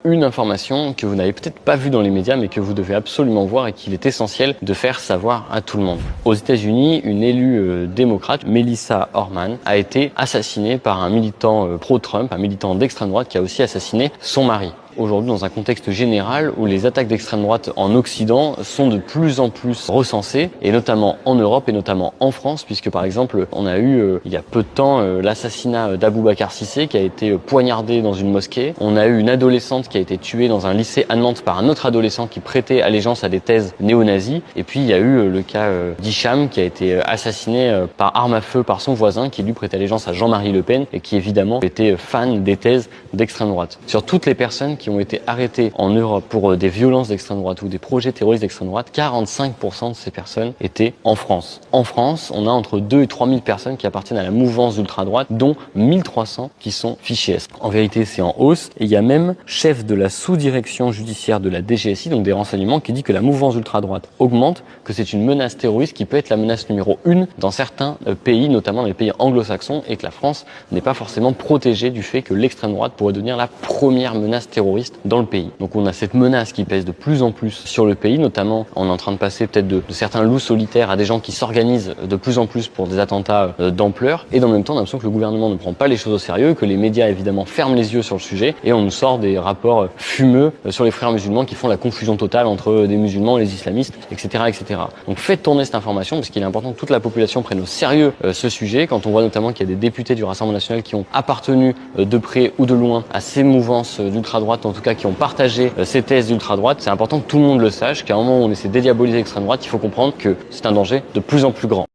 Une information que vous n'avez peut-être pas vue dans les médias, mais que vous devez absolument voir et qu'il est essentiel de faire savoir à tout le monde. Aux États-Unis, une élue démocrate, Melissa Horman, a été assassinée par un militant pro-Trump, un militant d'extrême droite qui a aussi assassiné son mari. Aujourd'hui, dans un contexte général où les attaques d'extrême droite en Occident sont de plus en plus recensées, et notamment en Europe et notamment en France, puisque par exemple, on a eu il y a peu de temps l'assassinat d'Aboubacar Cissé qui a été poignardé dans une mosquée. On a eu une adolescente qui a été tuée dans un lycée à Nantes par un autre adolescent qui prêtait allégeance à des thèses néo-nazis. Et puis il y a eu le cas d'Hicham qui a été assassiné par arme à feu par son voisin qui lui prêtait allégeance à Jean-Marie Le Pen et qui évidemment était fan des thèses d'extrême droite. Sur toutes les personnes qui ont été arrêtés en Europe pour des violences d'extrême droite ou des projets terroristes d'extrême droite, 45% de ces personnes étaient en France. En France, on a entre 2 et 3 000 personnes qui appartiennent à la mouvance d'ultra-droite, dont 1300 qui sont fichés S. En vérité, c'est en hausse. Et il y a même chef de la sous-direction judiciaire de la DGSI, donc des renseignements, qui dit que la mouvance d'ultra-droite augmente, que c'est une menace terroriste qui peut être la menace numéro 1 dans certains pays, notamment dans les pays anglo-saxons, et que la France n'est pas forcément protégée du fait que l'extrême droite pourrait devenir la première menace terroriste dans le pays. Donc on a cette menace qui pèse de plus en plus sur le pays, notamment on est en train de passer peut-être de certains loups solitaires à des gens qui s'organisent de plus en plus pour des attentats d'ampleur, et dans le même temps on a l'impression que le gouvernement ne prend pas les choses au sérieux, que les médias évidemment ferment les yeux sur le sujet, et on nous sort des rapports fumeux sur les frères musulmans qui font la confusion totale entre des musulmans et les islamistes, etc. etc. Donc faites tourner cette information parce qu'il est important que toute la population prenne au sérieux ce sujet, quand on voit notamment qu'il y a des députés du Rassemblement national qui ont appartenu de près ou de loin à ces mouvances d'ultra-droite, en tout cas qui ont partagé ces thèses d'ultra-droite. C'est important que tout le monde le sache, qu'à un moment où on essaie de dédiaboliser l'extrême droite, il faut comprendre que c'est un danger de plus en plus grand.